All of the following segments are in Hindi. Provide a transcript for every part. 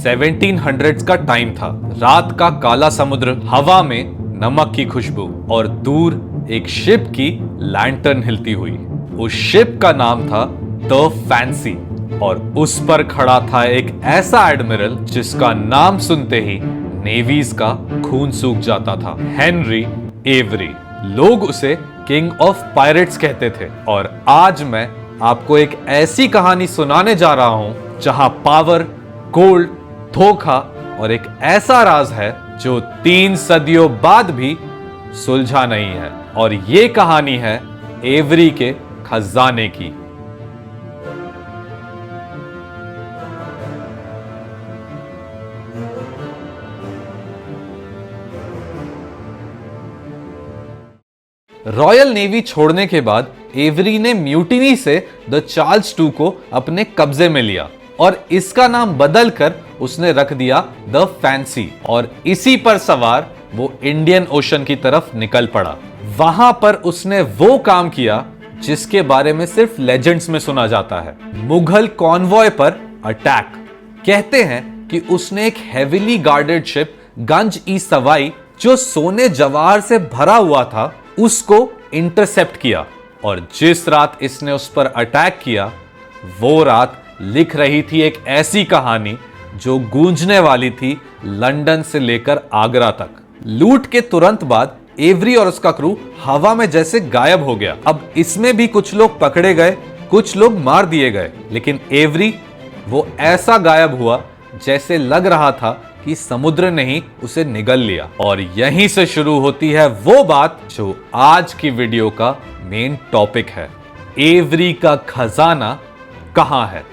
1700s का टाइम था। रात का काला समुद्र, हवा में नमक की खुशबू और दूर एक शिप की लैंटर्न हिलती हुई। उस शिप का नाम था द फैंसी और उस पर खड़ा था एक ऐसा एडमिरल जिसका नाम सुनते ही नेवीज का खून सूख जाता था, हेनरी एवरी। लोग उसे किंग ऑफ पायरेट्स कहते थे। और आज मैं आपको एक ऐसी कहानी सुनाने जा रहा हूं जहां पावर, गोल्ड, धोखा और एक ऐसा राज है जो 3 सदियों बाद भी सुलझा नहीं है। और ये कहानी है एवरी के खजाने की। रॉयल नेवी छोड़ने के बाद एवरी ने म्यूटिनी से द चार्ल्स टू को अपने कब्जे में लिया और इसका नाम बदलकर उसने रख दिया द फैंसी। और इसी पर सवार वो इंडियन ओशन की तरफ निकल पड़ा। वहां पर उसने वो काम किया जिसके बारे में सिर्फ लेजेंड्स में सुना जाता है, मुगल कॉन्वॉय पर अटैक। कहते हैं कि उसने एक हेवीली गार्डेड शिप गंज ई सवाई जो सोने जवाहर से भरा हुआ था उसको इंटरसेप्ट किया। और जिस रात इसने उस पर अटैक किया वो रात लिख रही थी एक ऐसी कहानी जो गूंजने वाली थी लंदन से लेकर आगरा तक। लूट के तुरंत बाद एवरी और उसका क्रू हवा में जैसे गायब हो गया। अब इसमें भी कुछ लोग पकड़े गए, कुछ लोग मार दिए गए, लेकिन एवरी वो ऐसा गायब हुआ जैसे लग रहा था कि समुद्र ने ही उसे निगल लिया। और यहीं से शुरू होती है वो बात जो आज की वीडियो का मेन टॉपिक है, एवरी का खजाना कहां है।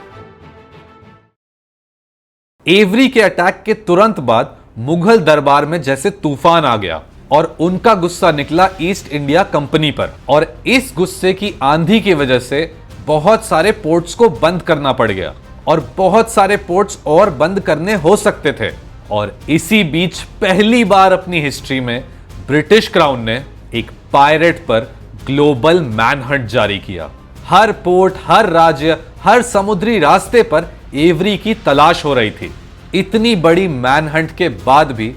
एवरी के अटैक के तुरंत बाद मुगल दरबार में जैसे तूफान आ गया और उनका गुस्सा निकला ईस्ट इंडिया कंपनी पर। और इस गुस्से की आंधी की वजह से बहुत सारे पोर्ट्स को बंद करना पड़ गया और बहुत सारे पोर्ट्स और बंद करने हो सकते थे। और इसी बीच पहली बार अपनी हिस्ट्री में ब्रिटिश क्राउन ने एक पायरेट पर ग्लोबल मैनहंट जारी किया। हर पोर्ट, हर राज्य, हर समुद्री रास्ते पर एवरी की तलाश हो रही थी। इतनी बड़ी मैनहंट के बाद भी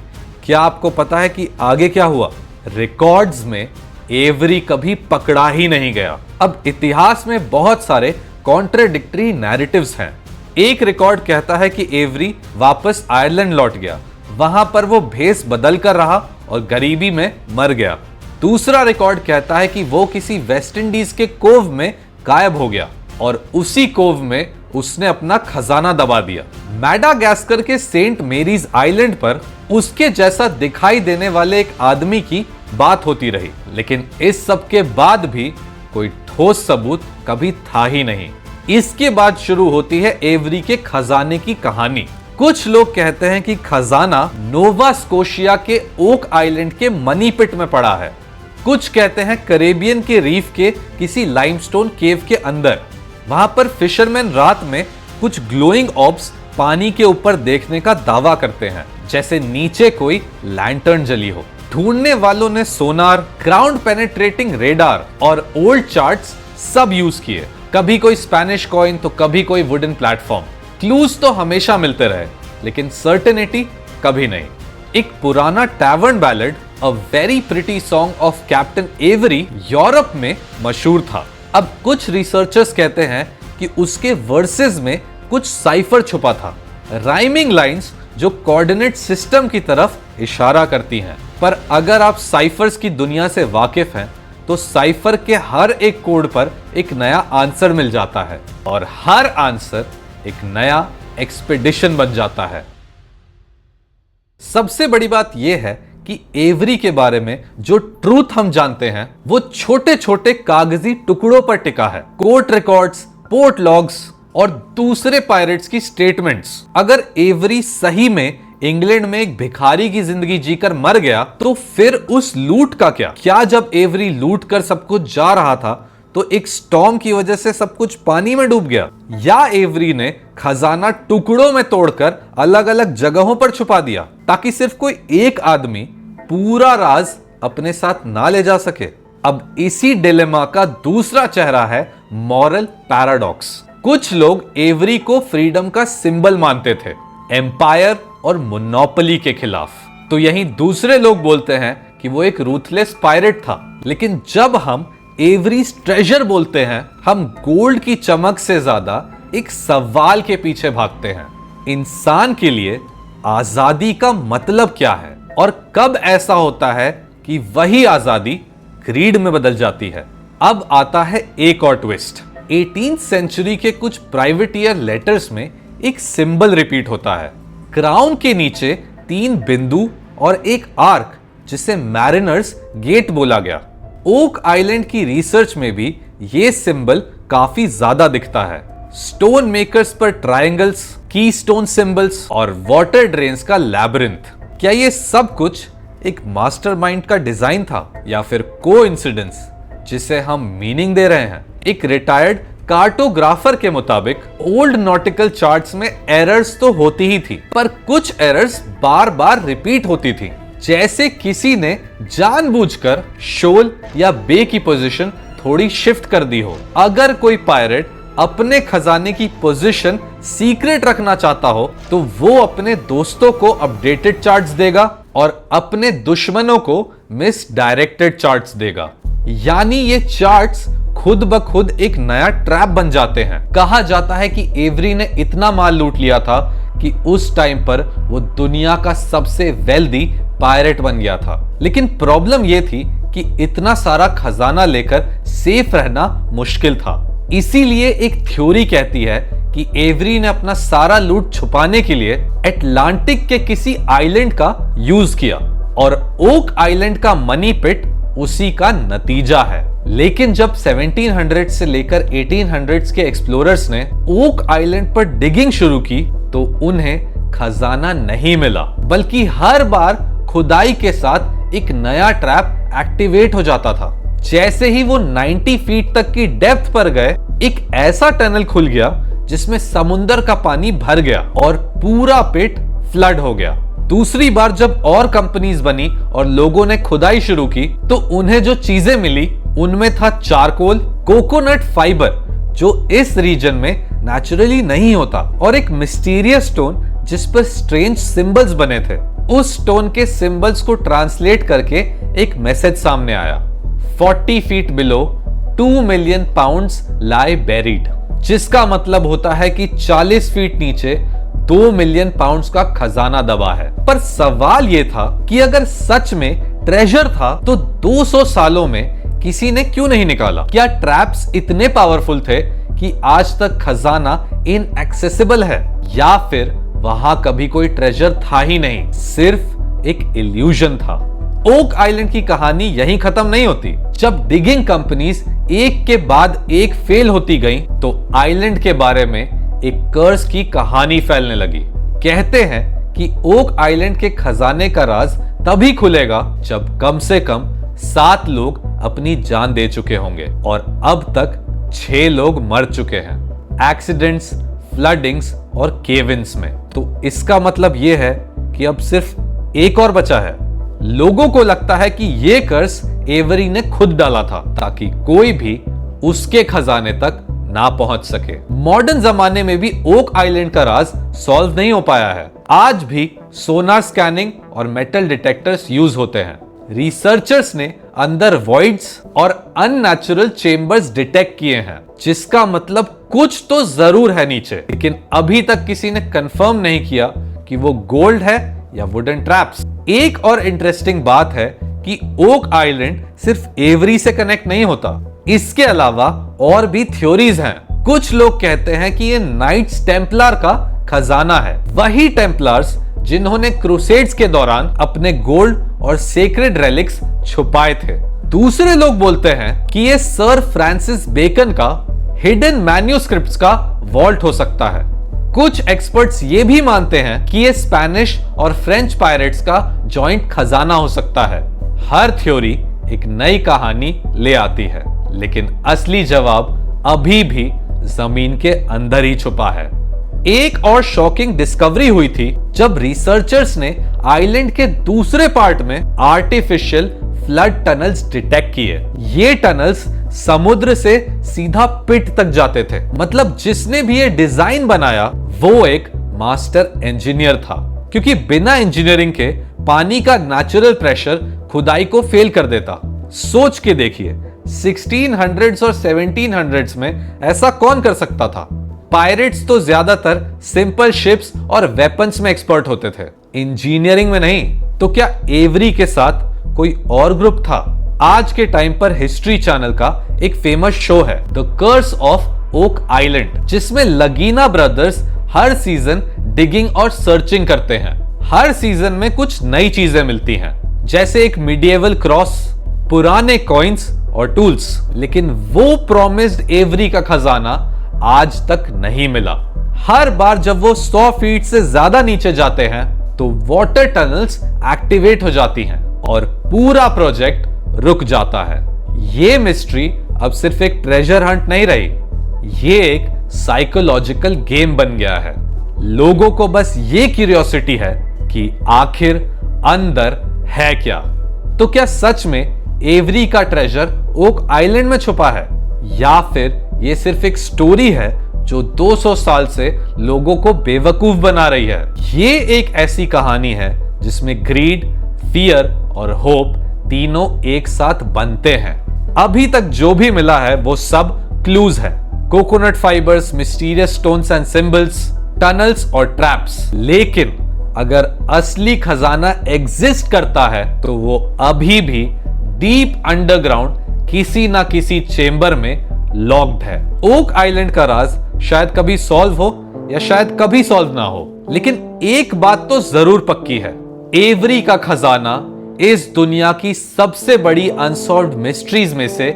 क्या आपको पता है कि आगे क्या हुआ? रिकॉर्ड्स में एवरी कभी पकड़ा ही नहीं गया। अब इतिहास में बहुत सारे कॉन्ट्राडिक्टरी नैरेटिव्स हैं। एक रिकॉर्ड कहता है कि एवरी वापस आयरलैंड लौट गया, वहां पर वो भेष बदल कर रहा और गरीबी में मर गया। दूसरा रिकॉर्ड कहता है कि वो किसी वेस्ट इंडीज के कोव में गायब हो गया और उसी कोव में उसने अपना खजाना दबा दिया। मैडागास्कर के सेंट मेरीज आइलैंड पर उसके जैसा दिखाई देने वाले एक आदमी की बात होती रही, लेकिन इस सब के बाद भी कोई ठोस सबूत कभी था ही नहीं। इसके बाद शुरू होती है एवरी के खजाने की कहानी। कुछ लोग कहते हैं कि खजाना नोवा स्कोशिया के ओक आइलैंड के मनी पिट में पड़ा है। कुछ कहते हैं करेबियन के रीफ के किसी लाइमस्टोन केव के अंदर। वहां पर फिशरमैन रात में कुछ ग्लोइंग ऑब्स पानी के ऊपर देखने का दावा करते हैं, जैसे नीचे कोई लैंटर्न जली हो। ढूंढने वालों ने सोनार, ग्राउंड पेनेट्रेटिंग रेडार और ओल्ड चार्ट्स सब यूज किए। कभी कोई स्पेनिश कॉइन तो कभी कोई वुडन प्लेटफॉर्म। क्लूज तो हमेशा मिलते रहे, लेकिन सर्टेनिटी कभी नहीं। एक पुराना tavern ballad a very pretty song of captain every Europe में मशहूर था। अब कुछ रिसर्चर्स कहते हैं कि उसके वर्सेस में कुछ साइफर छुपा था, राइमिंग लाइंस जो कोऑर्डिनेट सिस्टम की तरफ इशारा करती हैं। पर अगर आप साइफर्स की दुनिया से वाकिफ हैं तो साइफर के हर एक कोड पर एक नया आंसर मिल जाता है और हर आंसर एक नया एक्सपेडिशन बन जाता है। सबसे बड़ी बात यह है कि एवरी के बारे में जो ट्रूथ हम जानते हैं वो छोटे छोटे कागजी टुकड़ों पर टिका है। कोर्ट रिकॉर्ड्स, पोर्ट लॉग्स और दूसरे पायरेट्स की स्टेटमेंट्स। अगर एवरी सही में इंग्लैंड में एक भिखारी की जिंदगी जीकर मर गया तो फिर उस लूट का क्या? क्या जब एवरी लूट कर सब कुछ जा रहा था तो एक स्टॉर्म की वजह से सब कुछ पानी में डूब गया? या एवरी ने खजाना टुकड़ों में तोड़कर अलग अलग जगहों पर छुपा दिया ताकि सिर्फ कोई एक आदमी पूरा राज अपने साथ ना ले जा सके? अब इसी डिलेमा का दूसरा चेहरा है मॉरल पैराडॉक्स। कुछ लोग एवरी को फ्रीडम का सिंबल मानते थे, एम्पायर और मोनोपोली के खिलाफ। तो यहीं दूसरे लोग बोलते हैं कि वो एक रूथलेस पायरेट था। लेकिन जब हम एवरीज ट्रेजर बोलते हैं, हम गोल्ड की चमक से ज्यादा एक सवाल के पीछे भागते हैं। इंसान के लिए आजादी का मतलब क्या है, और कब ऐसा होता है कि वही आजादी ग्रीड में बदल जाती है। अब आता है एक और ट्विस्ट। 18th सेंचुरी के कुछ प्राइवेटियर लेटर्स में एक सिंबल रिपीट होता है। क्राउन के नीचे 3 बिंदु और एक आर्क, जिसे मैरिनर्स गेट बोला गया। ओक आइलैंड की रिसर्च में भी यह सिंबल काफी ज्यादा दिखता है। स्टोन मेकर्स पर ट्रायंगल्स, कीस्टोन सिंबल्स और वाटर ड्रेन्स का लैबिरिंथ। क्या ये सब कुछ एक मास्टरमाइंड का डिजाइन था, या फिर कोइंसिडेंस जिसे हम मीनिंग दे रहे हैं? एक रिटायर्ड कार्टोग्राफर के मुताबिक ओल्ड नॉटिकल चार्ट्स में एरर्स तो होती ही थी, पर कुछ एरर्स बार बार रिपीट होती थी, जैसे किसी ने जानबूझकर शोल या बे की पोजीशन थोड़ी शिफ्ट कर दी हो। अगर कोई पायरेट अपने खजाने की पोजीशन सीक्रेट रखना चाहता हो, तो वो अपने दोस्तों को अपडेटेड चार्ट्स देगा और अपने दुश्मनों को मिसडायरेक्टेड चार्ट्स देगा। यानी ये चार्ट्स खुद ब खुद एक नया ट्रैप बन जाते हैं। कहा जाता है कि एवरी ने इतना माल लूट लिया था कि उस टाइम पर वो दुनिया का सबसे वेल्दी पायरेट बन गया था। लेकिन प्रॉब्लम ये थी कि इतना सारा खजाना लेकर सेफ रहना मुश्किल था। इसीलिए एक थ्योरी कहती है कि एवरी ने अपना सारा लूट छुपाने के लिए अटलांटिक के किसी आइलैंड का यूज किया, और ओक आइलैंड का मनी पिट उसी का नतीजा है। लेकिन जब 1700 से लेकर 1800s के एक्सप्लोरर्स ने ओक आइलैंड पर डिगिंग शुरू की, तो उन्हें खजाना नहीं मिला, बल्कि हर बार खुदाई के साथ एक नया ट्रैप एक्टिवेट हो जाता था। जैसे ही वो 90 फीट तक की डेप्थ पर गए, एक ऐसा टनल खुल गया जिसमें समुंदर का पानी भर गया और पूरा पिट फ्लड हो गया। दूसरी बार जब और कंपनीज बनी और लोगों ने खुदाई शुरू की, तो उन्हें जो चीजें मिली उनमें था चारकोल, कोकोनट फाइबर, जो इस रीजन में नेचुरली नहीं होता, और एक मिस्टीरियस स्टोन जिस पर स्ट्रेंज सिंबल्स बने थे। उस स्टोन के सिंबल्स को ट्रांसलेट करके एक मैसेज सामने आया: 40 फीट बिलो 2 मिलियन पाउंड्स लाई बेरिड, जिसका मतलब होता है कि 40 फीट नीचे 2 मिलियन पाउंड्स का खजाना दबा है। पर सवाल यह था कि अगर सच में ट्रेजर था, तो 200 सालों में किसी ने क्यों नहीं निकाला? क्या ट्रैप्स इतने पावरफुल थे कि आज तक खजाना इनएक्सेसिबल है, या फिर वहां कभी कोई ट्रेजर था ही नहीं, सिर्फ एक इल्यूजन था? ओक आइलैंड की कहानी यहीं खत्म नहीं होती। जब डिगिंग कंपनीज एक के बाद एक फेल होती गईं, तो आइलैंड के बारे में एक कर्स की कहानी फैलने लगी। कहते हैं कि ओक आइलैंड के खजाने का राज तभी खुलेगा जब कम से कम 7 लोग अपनी जान दे चुके होंगे, और अब तक 6 लोग मर चुके हैं, एक्सीडेंट्स, फ्लडिंग्स और केविन्स में। तो इसका मतलब यह है कि अब सिर्फ एक और बचा है। लोगों को लगता है कि यह कर्स एवरी ने खुद डाला था, ताकि कोई भी उसके खजाने तक ना पहुंच सके। मॉडर्न जमाने में भी ओक आइलैंड का राज सॉल्व नहीं हो पाया है। आज भी सोनार स्कैनिंग और मेटल डिटेक्टर्स यूज होते हैं। रिसर्चर्स ने अंदर वॉइड्स और अननेचुरल चेंबर्स डिटेक्ट किए हैं, जिसका मतलब कुछ तो जरूर है नीचे, लेकिन अभी तक किसी ने कंफर्म नहीं किया कि वो गोल्ड है या वुडन ट्रैप्स। एक और इंटरेस्टिंग बात है कि ओक आइलैंड सिर्फ एवरी से कनेक्ट नहीं होता। इसके अलावा और भी थ्योरीज हैं। कुछ लोग कहते हैं कि ये नाइट्स टेम्पलर का खजाना है, वही टेम्पलर्स जिन्होंने क्रूसेड्स के दौरान अपने गोल्ड और सेक्रेड रेलिक्स छुपाए थे। दूसरे लोग बोलते हैं कि ये सर फ्रांसिस बेकन का हिडन मैन्यूस्क्रिप्ट्स का वॉल्ट हो सकता है। कुछ एक्सपर्ट्स ये भी मानते हैं कि ये स्पेनिश और फ्रेंच पायरेट्स का जॉइंट खजाना हो सकता है। हर थ्योरी एक नई कहानी ले आती है, लेकिन असली जवाब अभी भी जमीन के अंदर ही छुपा है। एक और शॉकिंग डिस्कवरी हुई थी जब रिसर्चर्स ने आइलैंड के दूसरे पार्ट में आर्टिफिशियल फ्लड टनल्स डिटेक्ट किए। ये टनल्स समुद्र से सीधा पिट तक जाते थे। मतलब जिसने भी ये डिजाइन बनाया वो एक मास्टर इंजीनियर था, क्योंकि बिना इंजीनियरिंग के पानी का नेचुरल प्रेशर खुदाई को फेल कर देता। सोच के देखिए, 1600s और 1700s में ऐसा कौन कर सकता था? पायरेट्स तो ज्यादातर सिंपल शिप्स और वेपन्स में एक्सपर्ट होते थे, इंजीनियरिंग में नहीं। तो क्या एवरी के साथ कोई और ग्रुप था? आज के टाइम पर हिस्ट्री चैनल का एक फेमस शो है the curse of Oak Island, जिसमें लगीना ब्रदर्स हर सीजन डिगिंग और सर्चिंग करते हैं। हर सीजन में कुछ नई चीजें मिलती हैं, जैसे एक मिडिएवल क्रॉस, पुराने कॉइन्स और टूल्स। लेकिन वो प्रॉमिस्ड एवरी का खजाना आज तक नहीं मिला। हर बार जब वो 100 फीट से ज्यादा नीचे जाते हैं तो वाटर टनल्स एक्टिवेट हो जाती हैं और पूरा प्रोजेक्ट रुक जाता है। ये मिस्ट्री अब सिर्फ एक ट्रेजर हंट नहीं रही, ये एक साइकोलॉजिकल गेम बन गया है। लोगों को बस ये क्यूरियोसिटी है कि आखिर अंदर है क्या। तो क्या सच में एवरी का ट्रेजर ओक आइलैंड में छुपा है, या फिर ये सिर्फ एक स्टोरी है जो 200 साल से लोगों को बेवकूफ बना रही है? ये एक ऐसी कहानी है जिसमें ग्रीड, फियर और होप तीनों एक साथ बनते हैं। अभी तक जो भी मिला है वो सब क्लूज है, coconut fibres, mysterious stones and symbols, tunnels और ट्रैप्स। लेकिन अगर असली खजाना एग्जिस्ट करता है तो वो अभी भी डीप अंडरग्राउंड किसी ना किसी चेंबर में लॉक्ड है। ओक आइलैंड का राज शायद कभी सॉल्व हो या शायद कभी सॉल्व ना हो, लेकिन एक बात तो जरूर पक्की है, एवरी का खजाना इस दुनिया की सबसे बड़ी अनसॉल्व्ड मिस्ट्रीज में से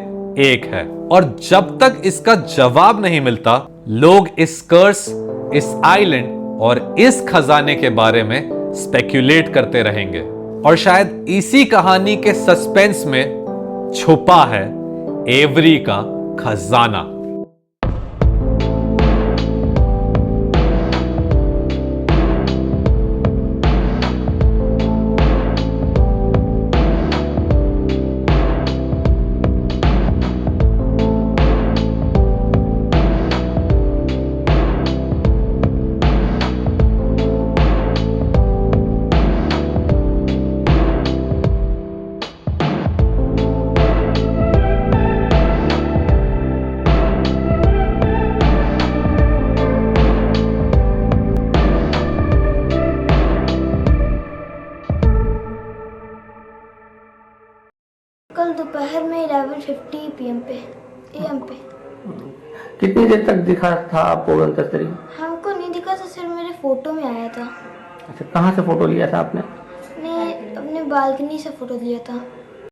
एक है। और जब तक इसका जवाब नहीं मिलता, लोग इस कर्स, इस आइलैंड और इस खजाने के बारे में स्पेक्यूलेट करते रहेंगे। और शायद इसी कहानी के सस्पेंस में छुपा है एवरी का खजाना। कल दोपहर में 11:50 PM पे AM पे। कितनी देर तक दिखा था आपको गंतव्य? हमको नहीं दिखा था, सिर्फ मेरे फोटो में आया था। अच्छा, कहाँ से फोटो लिया था आपने? ने अपने बालकनी से फोटो लिया था।